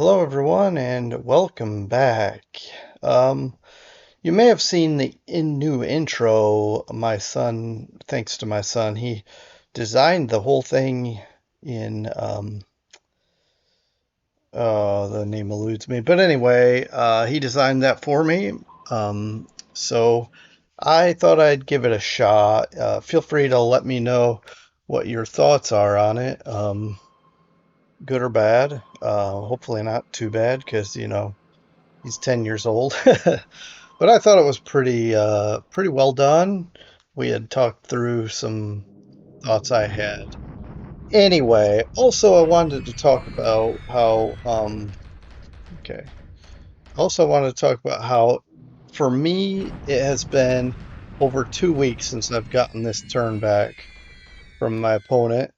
Hello, everyone, and welcome back. Um, you may have seen the new intro. Thanks to my son, he designed the whole thing in, the name eludes me. But anyway, he designed that for me. So I thought I'd give it a shot. Feel free to let me know what your thoughts are on it, good or bad. Hopefully not too bad, because, he's 10 years old. But I thought it was pretty well done. We had talked through some thoughts I had. Anyway, also I wanted to talk about how okay. Also I wanted to talk about how for me it has been over 2 weeks since I've gotten this turn back from my opponent.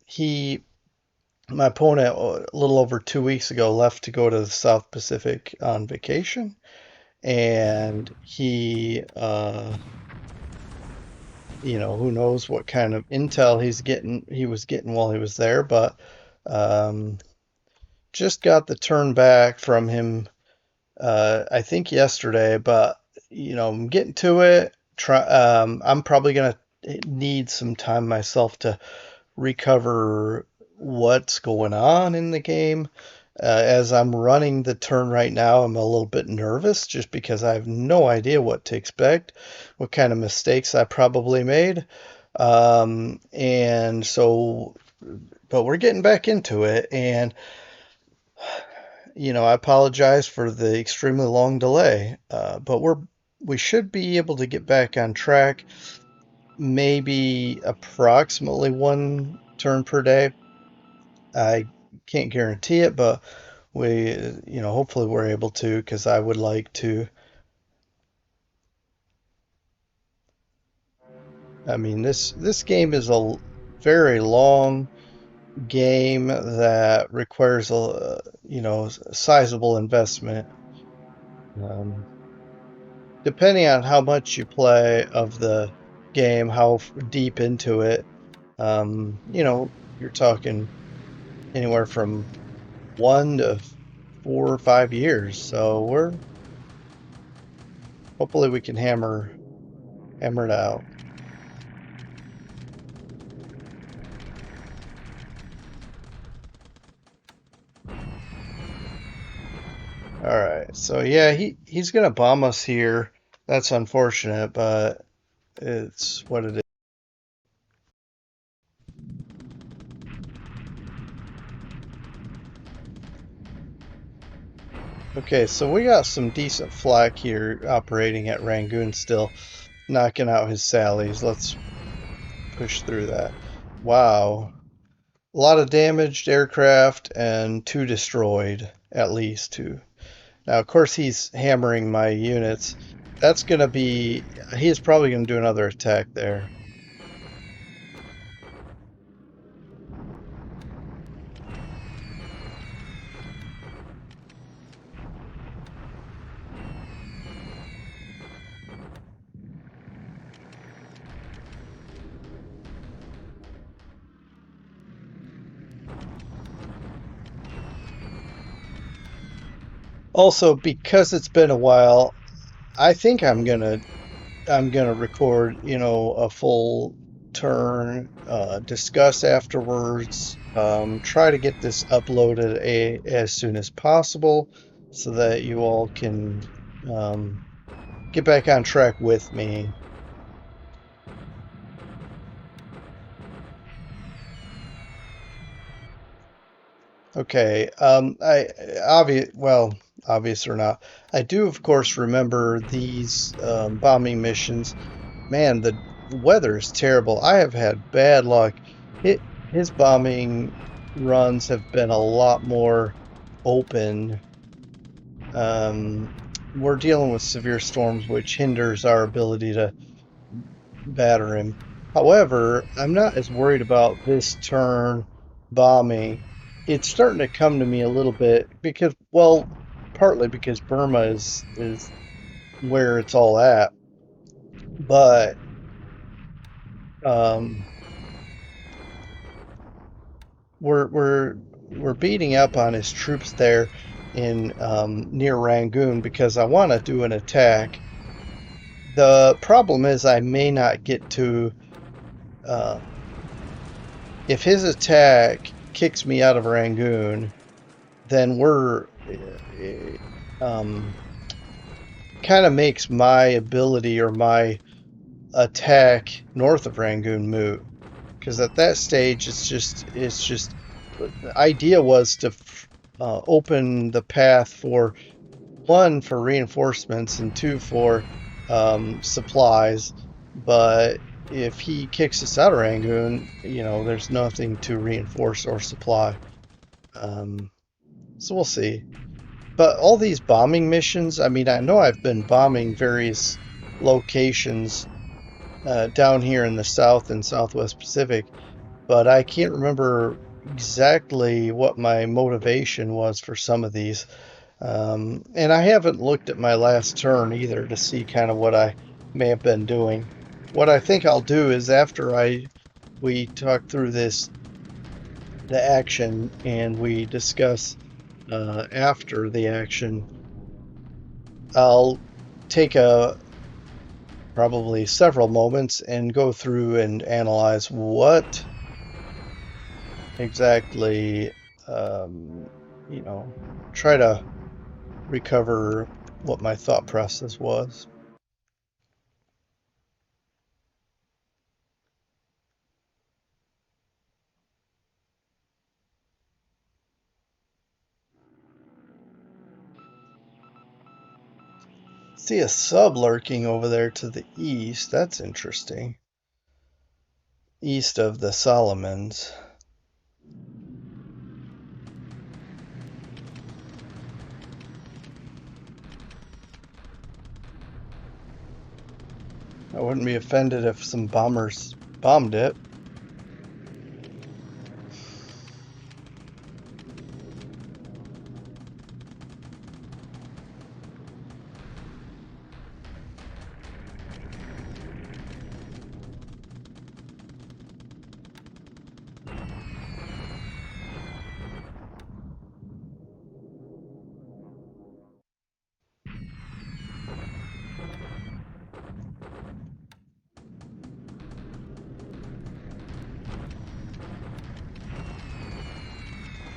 My opponent a little over 2 weeks ago left to go to the South Pacific on vacation, and who knows what kind of intel he was getting while he was there, but um, just got the turn back from him, I think yesterday, but I'm getting to it. I'm probably gonna need some time myself to recover what's going on in the game. As I'm running the turn right now, I'm a little bit nervous just because I have no idea what to expect, what kind of mistakes I probably made. And so, but we're getting back into it. And, I apologize for the extremely long delay, but we should be able to get back on track, maybe approximately one turn per day. I can't guarantee it, but hopefully we're able to, because I would like to. I mean, this game is a very long game that requires sizable investment. Um, Depending on how much you play of the game, how deep into it, you're talking anywhere from 1 to 4 or 5 years. So hopefully we can hammer it out. All right. So yeah, he's gonna bomb us here. That's unfortunate, but it's what it is. Okay, so we got some decent flak here operating at Rangoon still, knocking out his sallies. Let's push through that. Wow. A lot of damaged aircraft and two destroyed, at least two. Now, of course, he's hammering my units. He's probably going to do another attack there. Also, because it's been a while, I think I'm gonna record, a full turn, discuss afterwards, try to get this uploaded as soon as possible so that you all can um, get back on track with me. Okay, obvious or not, I do of course remember these bombing missions. Man, the weather is terrible. I have had bad luck. His bombing runs have been a lot more open. Um, we're dealing with severe storms, which hinders our ability to batter him. However, I'm not as worried about this turn bombing. It's starting to come to me a little bit because, well, partly because Burma is where it's all at, but um, we're we're we're beating up on his troops there. in near Rangoon because I want to do an attack. The problem is I may not get to uh, if his attack kicks me out of Rangoon, then we're um, kind of makes my ability or my attack north of Rangoon moot. Because at that stage, it's just the idea was to open the path for one for reinforcements and two for supplies. But if he kicks us out of Rangoon, there's nothing to reinforce or supply. Um, so we'll see. But all these bombing missions, I mean, I know I've been bombing various locations down here in the South and Southwest Pacific, but I can't remember exactly what my motivation was for some of these. And I haven't looked at my last turn either to see kind of what I may have been doing. What I think I'll do is after we talk through the action, and we discuss after the action, I'll take probably several moments and go through and analyze what exactly, um, try to recover what my thought process was. See a sub lurking over there to the east. That's interesting. East of the Solomons. I wouldn't be offended if some bombers bombed it.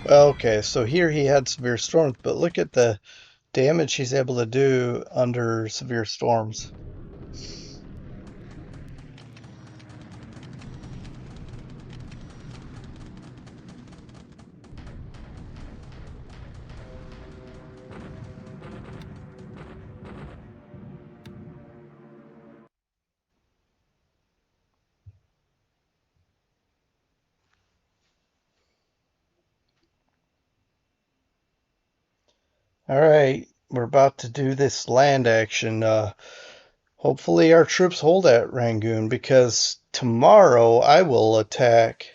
Well, okay, so here he had severe storms, but look at the damage he's able to do under severe storms. All right, we're about to do this land action. Hopefully our troops hold at Rangoon because tomorrow I will attack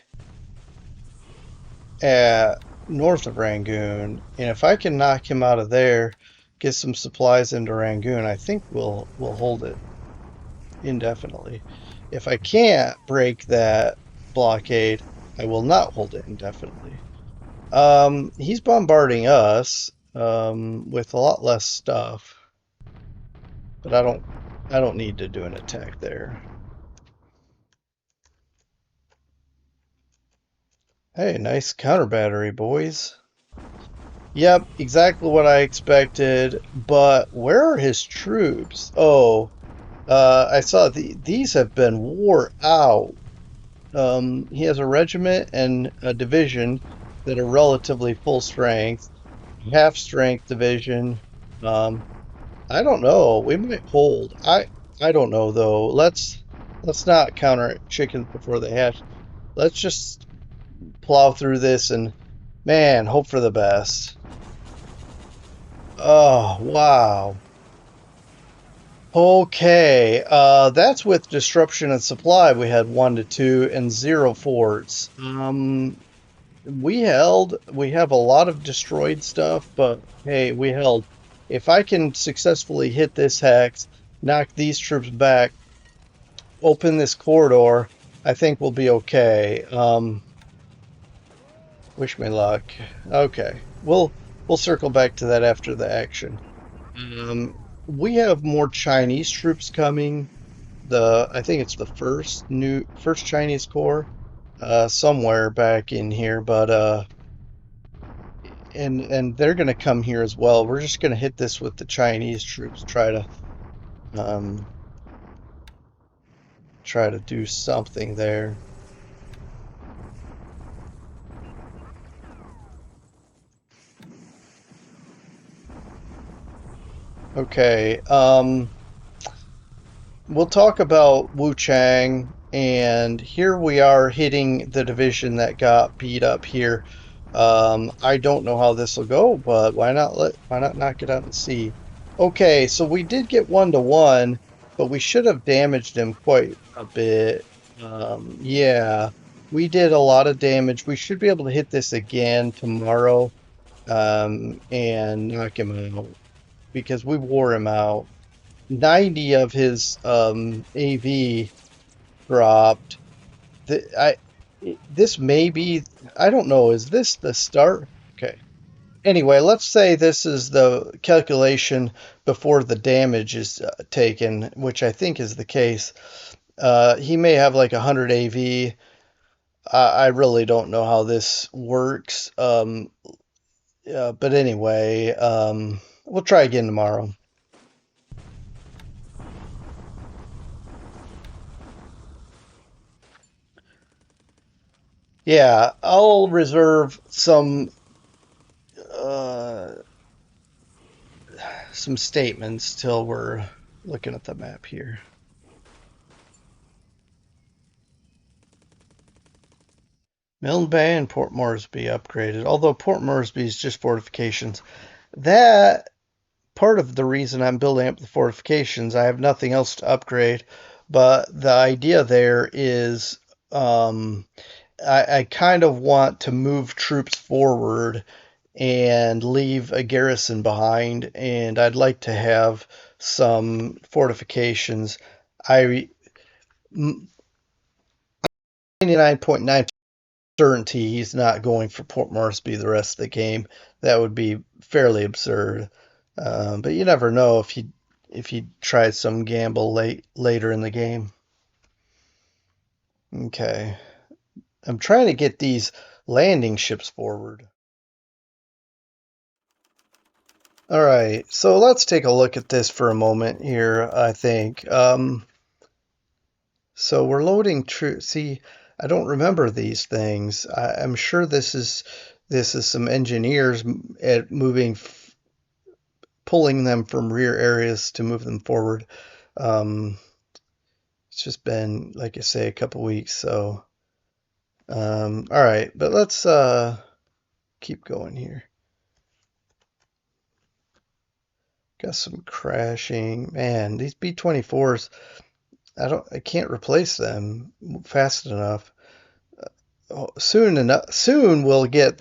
at north of Rangoon, and if I can knock him out of there, get some supplies into Rangoon, I think we'll hold it indefinitely. If I can't break that blockade, I will not hold it indefinitely. He's bombarding us with a lot less stuff, but I don't need to do an attack there. Hey, nice counter battery, boys. Yep, exactly what I expected. But where are his troops? Oh, I saw these have been wore out. He has a regiment and a division that are relatively full strength, half strength division. Um, I don't know. We might hold. I don't know though. Let's not counter chickens before they hatch. Let's just plow through this and man, hope for the best. Oh, wow. Okay, that's with disruption and supply. We had 1 to 2 and 0 forts. We held. We have a lot of destroyed stuff, but hey, we held. If I can successfully hit this hex, knock these troops back, open this corridor, I think we'll be okay. Wish me luck. Okay, we'll circle back to that after the action. We have more Chinese troops coming. I think it's the first Chinese corps, somewhere back in here, but and they're gonna come here as well. We're just gonna hit this with the Chinese troops, um try to do something there. Okay, we'll talk about Wu Chang, and here we are hitting the division that got beat up here. I don't know how this will go, but why not knock it out and see? Okay, so we did get 1-1, but we should have damaged him quite a bit. Yeah, we did a lot of damage. We should be able to hit this again tomorrow, and knock him out because we wore him out. 90 of his AV dropped. This may be, I don't know, is this the start? Okay. Anyway, let's say this is the calculation before the damage is taken, which I think is the case. He may have like 100 AV. I really don't know how this works. But anyway, we'll try again tomorrow. Yeah, I'll reserve uh, some statements till we're looking at the map here. Milne Bay and Port Moresby upgraded, although Port Moresby is just fortifications. That part of the reason I'm building up the fortifications, I have nothing else to upgrade, but the idea there is I kind of want to move troops forward and leave a garrison behind, and I'd like to have some fortifications. I 99.9 certainty he's not going for Port Moresby the rest of the game. That would be fairly absurd. But you never know if he tries some gamble later in the game. Okay, I'm trying to get these landing ships forward. All right, so let's take a look at this for a moment here, I think. So we're loading troops. See, I don't remember these things. I'm sure this is some engineers at pulling them from rear areas to move them forward. Um, it's just been, like I say, a couple weeks. So, all right, but let's keep going here. Got some crashing. Man, these B-24s, I can't replace them fast enough. Soon we'll get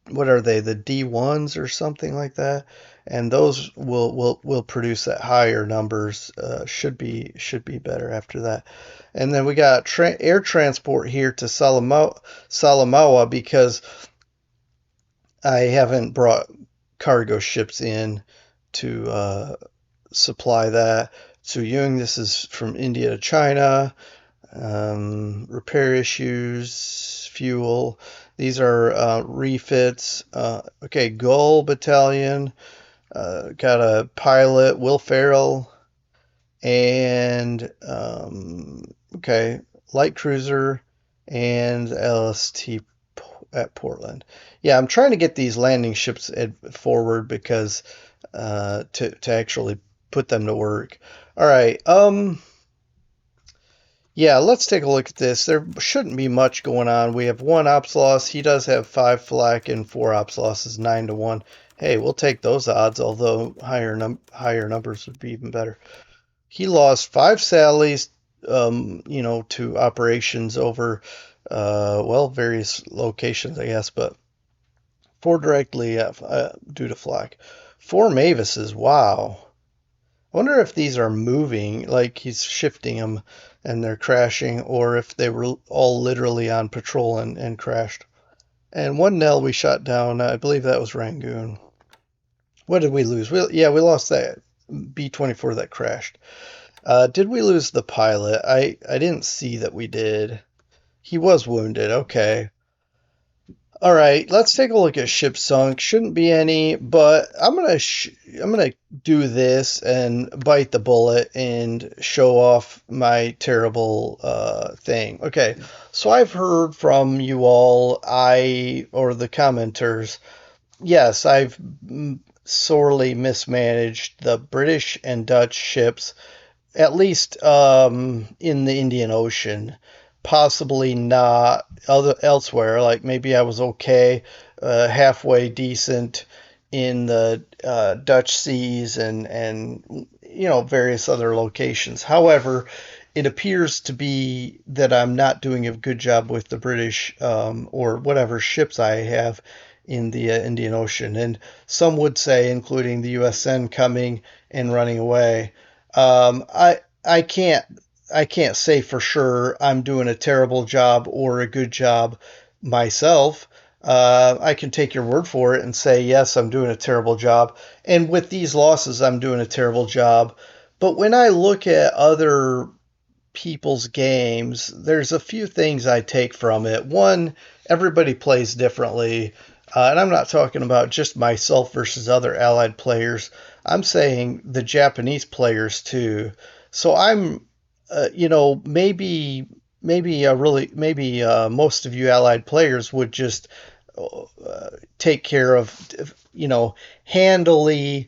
what are they, the D1s or something like that, and those will produce at higher numbers. Should be better after that. And then we got air transport here to Salamaua because I haven't brought cargo ships in to supply that. Tsuyung, this is from India to China. Repair issues, fuel. These are refits. Okay, Gull Battalion. Got a pilot, Will Farrell, and okay, light cruiser and LST at Portland. Yeah, I'm trying to get these landing ships forward because to actually put them to work. All right. Yeah, let's take a look at this. There shouldn't be much going on. We have one ops loss. He does have 5 flak and 4 ops losses, 9-1. Hey, we'll take those odds, although higher numbers would be even better. He lost 5 Sallies, to operations over, various locations, I guess, but 4 directly due to flak. 4 Mavises, wow. I wonder if these are moving, like he's shifting them and they're crashing, or if they were all literally on patrol and crashed. And one Nell we shot down, I believe that was Rangoon. What did we lose? We lost that B-24 that crashed. Did we lose the pilot? I didn't see that we did. He was wounded. Okay. All right, let's take a look at ship sunk. Shouldn't be any, but I'm gonna do this and bite the bullet and show off my terrible thing. Okay, so I've heard from you all, or the commenters. Yes, I've sorely mismanaged the British and Dutch ships, at least in the Indian Ocean. Possibly not elsewhere. Like maybe I was okay, halfway decent in the Dutch seas and various other locations. However, it appears to be that I'm not doing a good job with the British or whatever ships I have in the Indian Ocean, and some would say, including the USN coming and running away. I can't say for sure I'm doing a terrible job or a good job myself. I can take your word for it and say, yes, I'm doing a terrible job. And with these losses, I'm doing a terrible job. But when I look at other people's games, there's a few things I take from it. One, everybody plays differently. And I'm not talking about just myself versus other allied players. I'm saying the Japanese players too. So maybe most of you allied players would just take care of, handily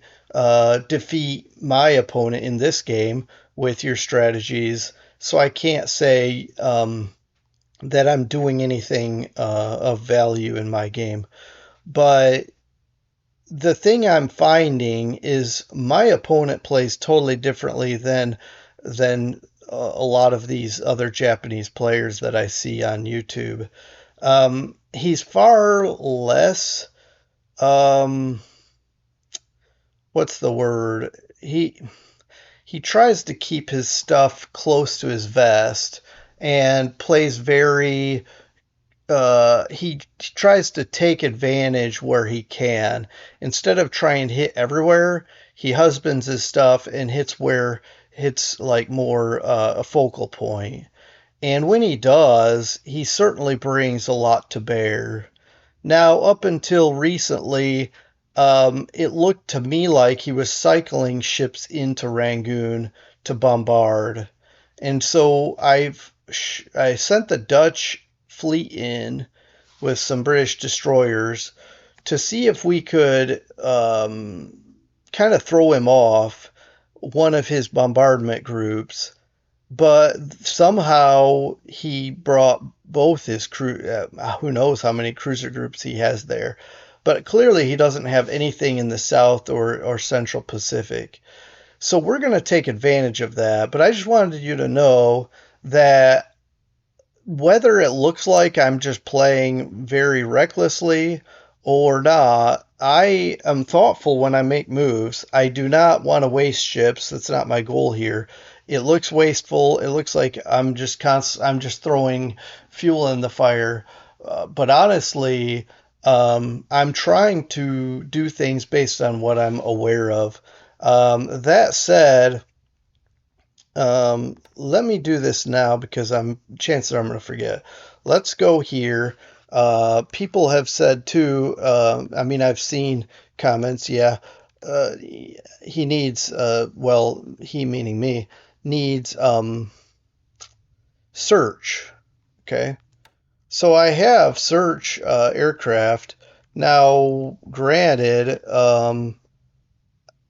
defeat my opponent in this game with your strategies. So I can't say that I'm doing anything of value in my game. But the thing I'm finding is my opponent plays totally differently than a lot of these other Japanese players that I see on YouTube. He's far less. Um, what's the word? He tries to keep his stuff close to his vest and plays very he tries to take advantage where he can. Instead of trying to hit everywhere, he husbands his stuff and hits like more a focal point. And when he does, he certainly brings a lot to bear. Now, up until recently, it looked to me like he was cycling ships into Rangoon to bombard. And so I sent the Dutch fleet in with some British destroyers to see if we could kind of throw him off one of his bombardment groups. But somehow he brought both his crew. Who knows how many cruiser groups he has there? But clearly he doesn't have anything in the South or Central Pacific. So we're going to take advantage of that. But I just wanted you to know that whether it looks like I'm just playing very recklessly or not, I am thoughtful when I make moves. I do not want to waste ships. That's not my goal here. It looks wasteful. It looks like I'm just throwing fuel in the fire. But honestly, I'm trying to do things based on what I'm aware of. That said, let me do this now because chances are I'm going to forget. Let's go here. People have said too. I've seen comments. Yeah, he needs. He meaning me needs search. Okay, so I have search aircraft now. Granted, I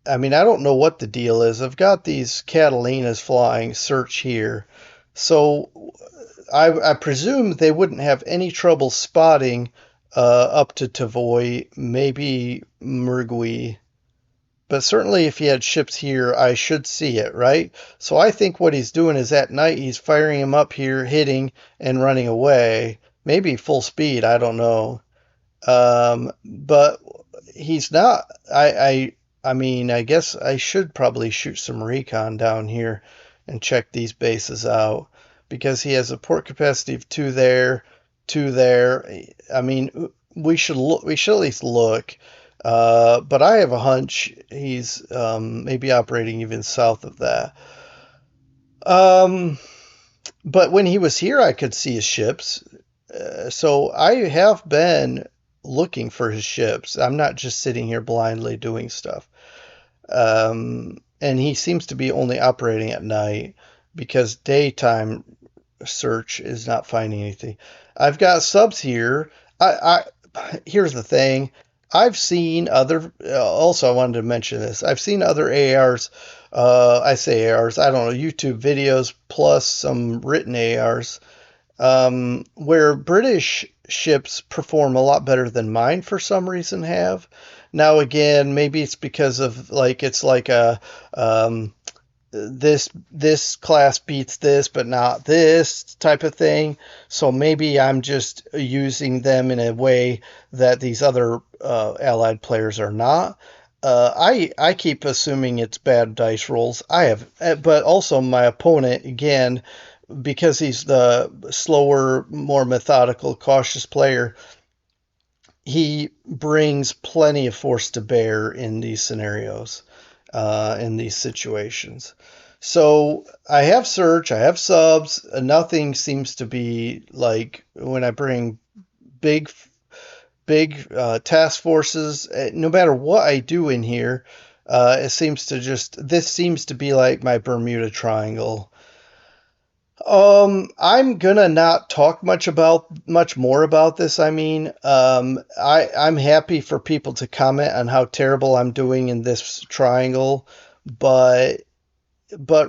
don't know what the deal is. I've got these Catalinas flying search here. So I presume they wouldn't have any trouble spotting up to Tavoy, maybe Murgui. But certainly if he had ships here, I should see it, right? So I think what he's doing is at night he's firing them up here, hitting, and running away. Maybe full speed, I don't know. But he's not. I guess I should probably shoot some recon down here and check these bases out because he has a port capacity of two there, two there. We should look. We should at least look. But I have a hunch he's maybe operating even south of that. Um, but when he was here, I could see his ships. So I have been looking for his ships. I'm not just sitting here blindly doing stuff. And he seems to be only operating at night because daytime search is not finding anything. I've got subs here. Here's the thing. I've seen other. Also, I wanted to mention this. I've seen other ARs. I say ARs. I don't know, YouTube videos plus some written ARs, where British ships perform a lot better than mine for some reason have. Now again, maybe it's because of like it's like a this class beats this but not this type of thing. So maybe I'm just using them in a way that these other allied players are not. I keep assuming it's bad dice rolls. I have, but also my opponent again, because he's the slower, more methodical, cautious player, he brings plenty of force to bear in these scenarios, in these situations. So I have search, I have subs. Nothing seems to be like when I bring big, big task forces. No matter what I do in here, it seems to just this seems to be like my Bermuda Triangle. I'm gonna not talk much more about this. I mean, I'm happy for people to comment on how terrible I'm doing in this triangle, but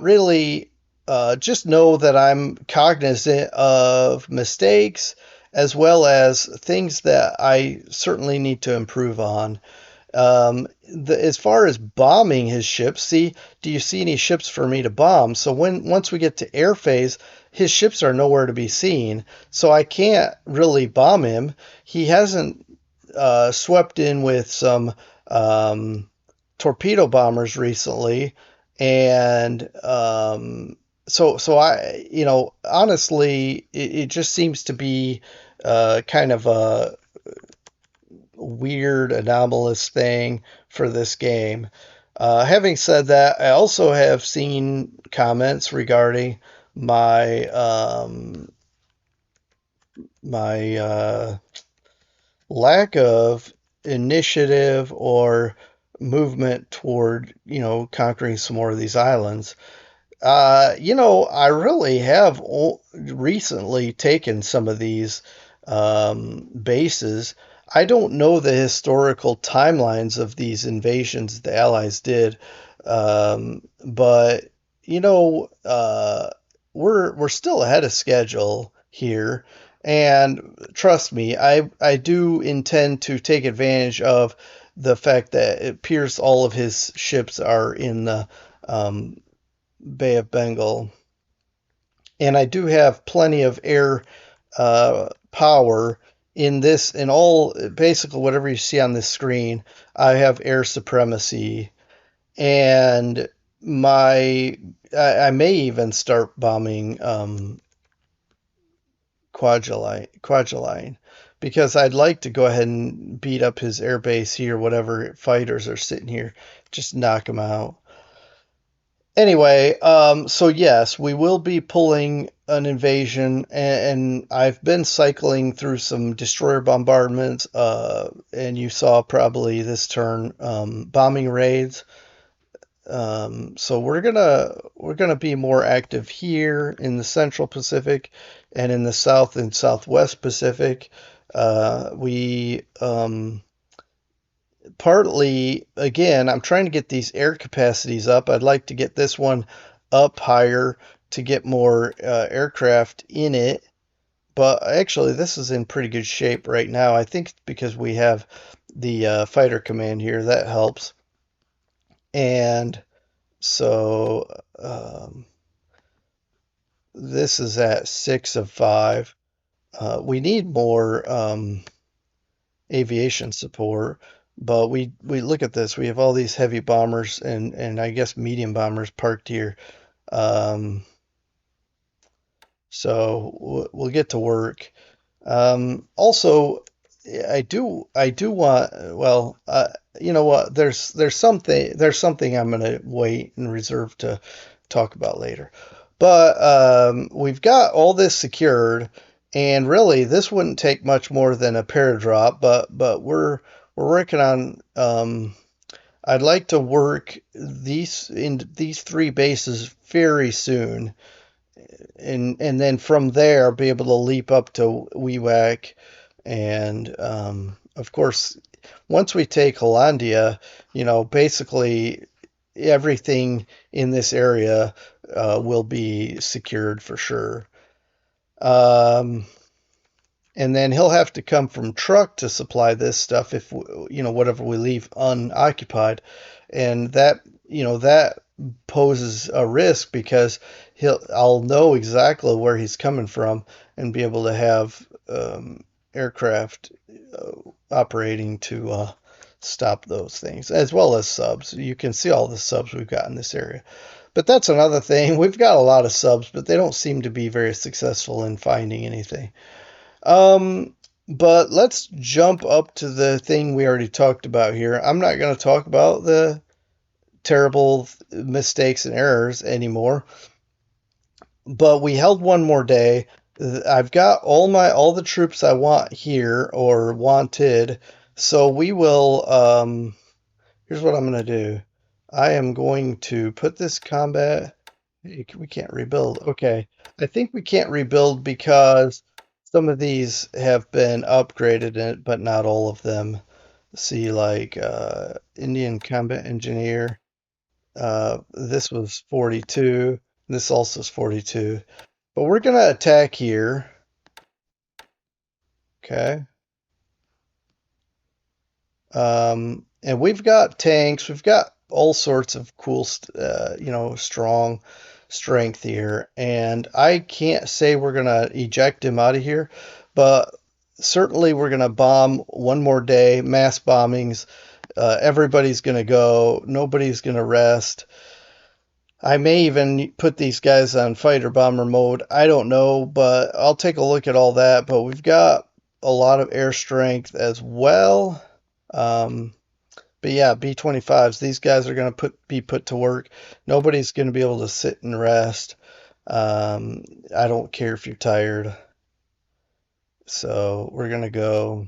really, just know that I'm cognizant of mistakes as well as things that I certainly need to improve on. As far as bombing his ships, see, do you see any ships for me to bomb? So once we get to air phase, his ships are nowhere to be seen. So I can't really bomb him. He hasn't swept in with some torpedo bombers recently, and so I, honestly, it just seems to be kind of a weird, anomalous thing for this game. Having said that, I also have seen comments regarding my my lack of initiative or movement toward conquering some more of these islands. I really have recently taken some of these bases. I don't know the historical timelines of these invasions the Allies did, but you know, uh, we're still ahead of schedule here, and trust me, I do intend to take advantage of the fact that it appears all of his ships are in the um, Bay of Bengal. And I do have plenty of air power in all, basically whatever you see on this screen. I have air supremacy, and I may even start bombing Quadraline, because I'd like to go ahead and beat up his air base here, whatever fighters are sitting here, just knock them out. Anyway, so yes, we will be pulling an invasion, and I've been cycling through some destroyer bombardments, and you saw probably this turn bombing raids. So we're gonna be more active here in the Central Pacific and in the South and Southwest Pacific. We partly, again, I'm trying to get these air capacities up. I'd like to get this one up higher to get more aircraft in it. But actually, this is in pretty good shape right now. I think because we have the fighter command here, that helps. And so this is at 6 of 5. We need more aviation support. But we look at this. We have all these heavy bombers and I guess medium bombers parked here. Um, so we'll get to work. Also, I do want. Well, you know what? There's something I'm gonna wait and reserve to talk about later. But we've got all this secured, and really, this wouldn't take much more than a paradrop. But we're working on. I'd like to work these three bases very soon, and then from there be able to leap up to WeWack, and of course, once we take Hollandia, basically everything in this area will be secured for sure. Um, and then he'll have to come from truck to supply this stuff if whatever we leave unoccupied, and that poses a risk because I'll know exactly where he's coming from and be able to have aircraft operating to stop those things, as well as subs. You can see all the subs we've got in this area. But that's another thing. We've got a lot of subs, but they don't seem to be very successful in finding anything. Um, but let's jump up to the thing we already talked about here. I'm not going to talk about the terrible mistakes and errors anymore, but we held one more day. I've got all the troops I want here or wanted, so we will here's what I'm going to do. I am going to put this combat. We can't rebuild. Okay. I think we can't rebuild because some of these have been upgraded, but not all of them. See, like Indian Combat Engineer. This was 42. This also is 42. But we're going to attack here. Okay. And we've got tanks. We've got all sorts of cool, strong strength here. And I can't say we're going to eject him out of here, but certainly we're going to bomb one more day, mass bombings. Everybody's going to go. Nobody's going to rest. I may even put these guys on fighter bomber mode. I don't know, but I'll take a look at all that. But we've got a lot of air strength as well. Um, but yeah, B-25s, these guys are going to be put to work. Nobody's going to be able to sit and rest. I don't care if you're tired. So we're going to go.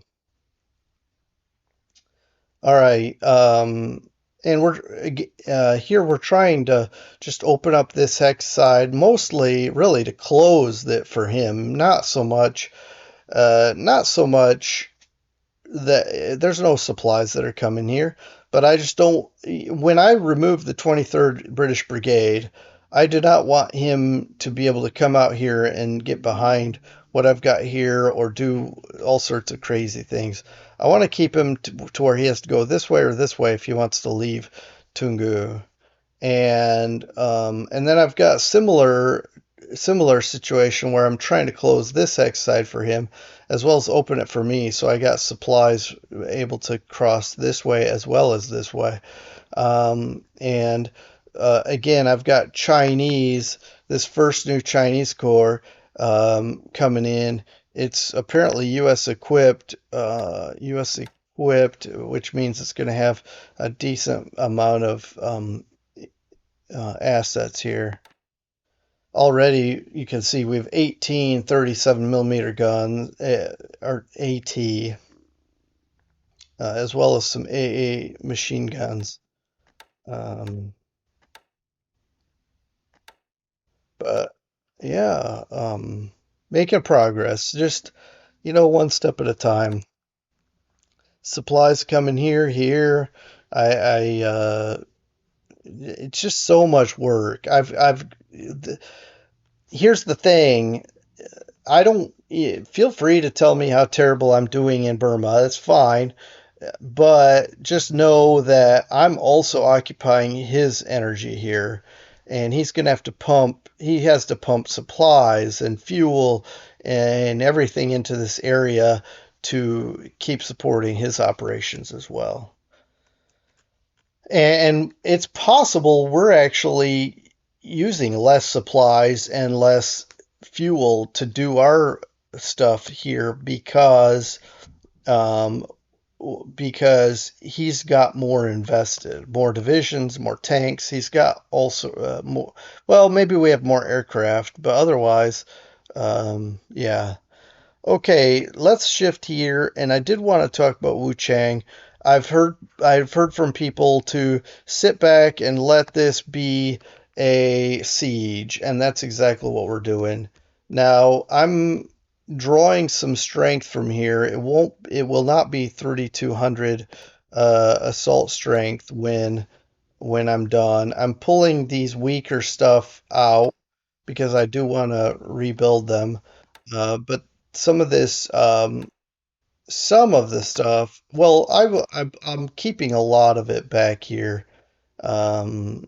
All right. And we're trying to just open up this hex side, mostly really to close it for him. Not so much that there's no supplies that are coming here, but I just don't. When I removed the 23rd British Brigade, I did not want him to be able to come out here and get behind what I've got here or do all sorts of crazy things. I want to keep him to where he has to go this way or this way if he wants to leave Tungu. And then I've got similar situation where I'm trying to close this X side for him as well as open it for me, so I got supplies able to cross this way as well as this way. And again, I've got this first new Chinese corps coming in. It's apparently U.S. equipped, which means it's going to have a decent amount of assets here. Already, you can see we have 18 37 millimeter guns, or AT, as well as some AA machine guns. Um, but yeah, making progress. Just one step at a time. Supplies coming here. I it's just so much work. Here's the thing. I don't feel free to tell me how terrible I'm doing in Burma. That's fine. But just know that I'm also occupying his energy here. And he has to pump supplies and fuel and everything into this area to keep supporting his operations as well. And it's possible we're actually using less supplies and less fuel to do our stuff here because um, because he's got more invested, more divisions, more tanks. He's got also more. Well, maybe we have more aircraft, but otherwise, yeah. Okay, let's shift here, and I did want to talk about Wu Chang. I've heard from people to sit back and let this be a siege, and that's exactly what we're doing. Now, I'm drawing some strength from here. It will not be 3,200 assault strength when I'm done. I'm pulling these weaker stuff out because I do want to rebuild them. But some of this, some of the stuff, well, I'm keeping a lot of it back here, um,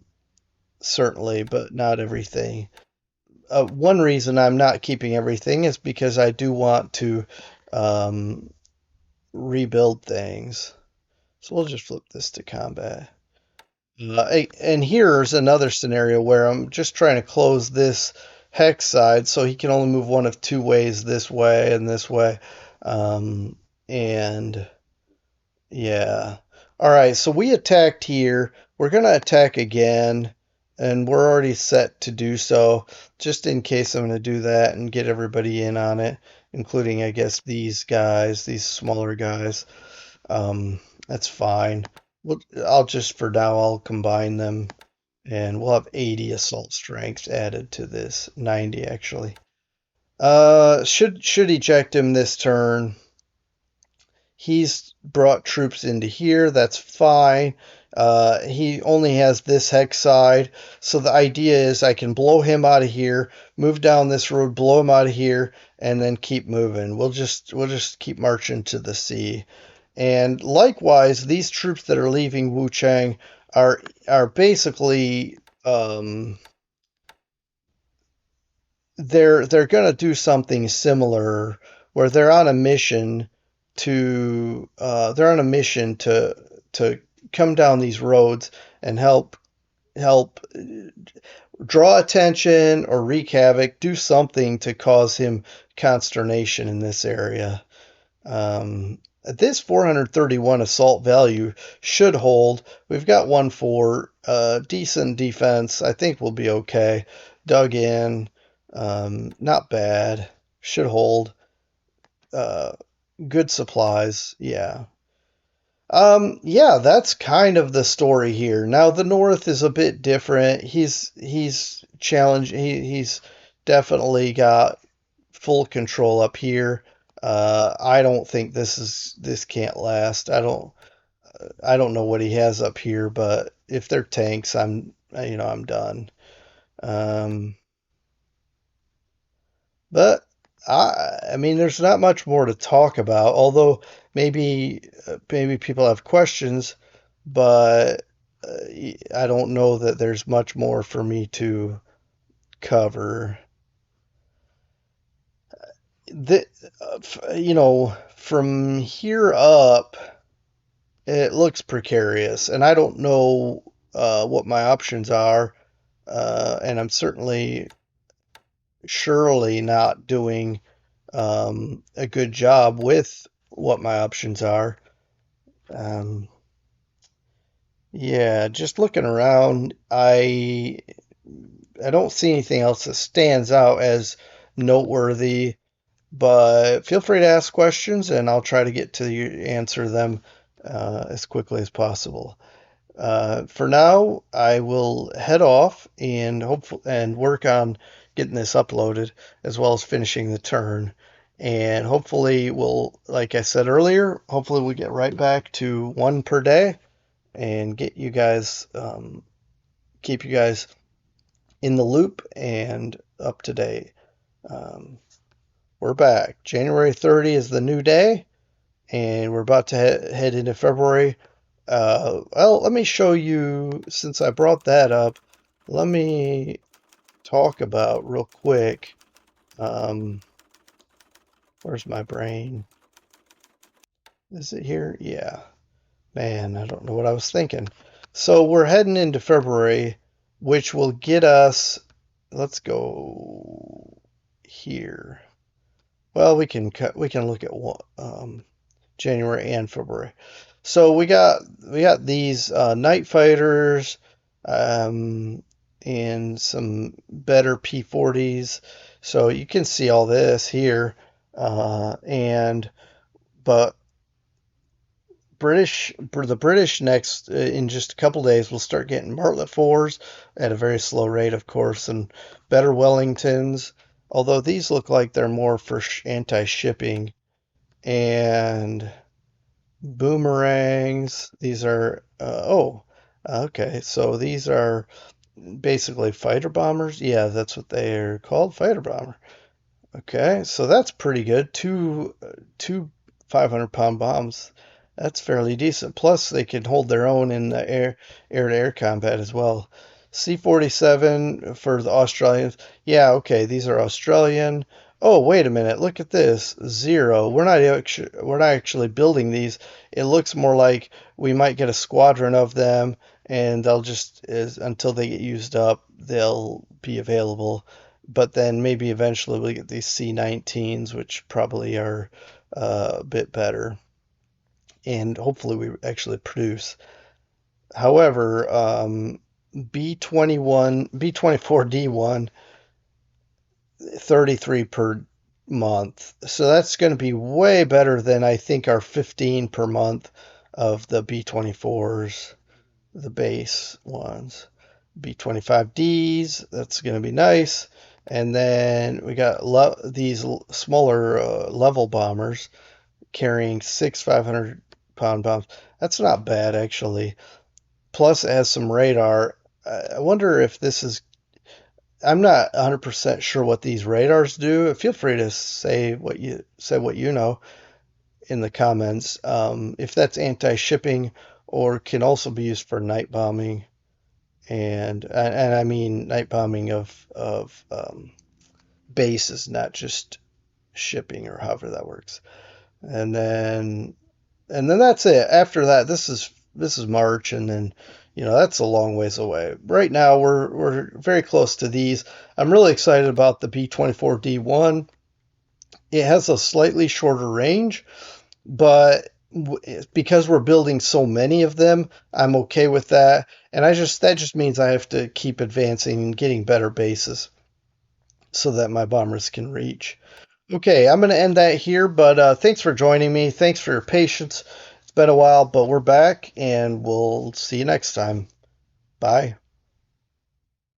certainly, but not everything. One reason I'm not keeping everything is because I do want to um, rebuild things. So we'll just flip this to combat. And here's another scenario where I'm just trying to close this hex side so he can only move one of two ways, this way and this way. Um, and yeah. All right, so we attacked here. We're going to attack again, and we're already set to do so. Just in case, I'm going to do that and get everybody in on it, including, I guess, these guys, these smaller guys. That's fine. I'll just, for now, I'll combine them, and we'll have 80 assault strength added to this, 90 actually. Should eject him this turn. He's brought troops into here. That's fine. He only has this hex side. So the idea is I can blow him out of here, move down this road, blow him out of here, and then keep moving. We'll just keep marching to the sea. And likewise, these troops that are leaving Wuchang are basically they're gonna do something similar where they're on a mission to come down these roads and help draw attention or wreak havoc, do something to cause him consternation in this area. This 431 assault value should hold. We've got 1-4, decent defense. I think we'll be okay. Dug in, not bad. Should hold. Uh, Good supplies. Yeah. Yeah, that's kind of the story here. Now the North is a bit different. He's challenged. He's definitely got full control up here. I don't think this can't last. I don't know what he has up here, but if they're tanks, I'm done. Um, but I mean, there's not much more to talk about. Although maybe people have questions, but I don't know that there's much more for me to cover. The, from here up, it looks precarious, and I don't know what my options are, and I'm surely not doing a good job with what my options are. Um, yeah, just looking around, I don't see anything else that stands out as noteworthy. But feel free to ask questions, and I'll try to get to you answer them as quickly as possible. For now, I will head off and work on getting this uploaded as well as finishing the turn. And hopefully like I said earlier, hopefully we'll get right back to one per day and keep you guys in the loop and up to date. Um, we're back. January 30 is the new day, and we're about to head into February. Well, let me show you, since I brought that up, let me talk about real quick. Where's my brain? Is it here? Yeah. Man, I don't know what I was thinking. So we're heading into February, which will get us, let's go here. Well, we can look at what, January and February. So we got these night fighters, um, and some better P-40s. So you can see all this here, and but the British next in just a couple days will start getting Martlet fours at a very slow rate, of course, and better Wellingtons. Although these look like they're more for anti-shipping and boomerangs. These are okay. So these are basically fighter bombers. Yeah, that's what they are called, fighter bomber. Okay, so that's pretty good. Two 500-pound bombs. That's fairly decent. Plus, they can hold their own in the air-to-air combat as well. C-47 for the Australians. Yeah, okay, these are Australian. Oh, wait a minute. Look at this. Zero. We're not actually building these. It looks more like we might get a squadron of them, and they'll until they get used up, they'll be available. But then maybe eventually we'll get these C-19s, which probably are a bit better, and hopefully we actually produce. However, B-21, B-24D1, 33 per month. So that's going to be way better than I think our 15 per month of the B-24s, the base ones. B-25Ds, that's going to be nice. And then we got these smaller level bombers carrying six 500-pound bombs. That's not bad, actually. Plus, it has some radar. I wonder if this is. I'm not 100% sure what these radars do. Feel free to say what you know in the comments. If that's anti-shipping or can also be used for night bombing, and I mean night bombing of bases, not just shipping or however that works. And then that's it. After that, this is March, and then that's a long ways away. Right now, we're very close to these. I'm really excited about the B-24D1. It has a slightly shorter range, but because we're building so many of them, I'm okay with that. And that just means I have to keep advancing and getting better bases so that my bombers can reach. Okay, I'm going to end that here, but thanks for joining me. Thanks for your patience. It's been a while, but we're back, and we'll see you next time. Bye.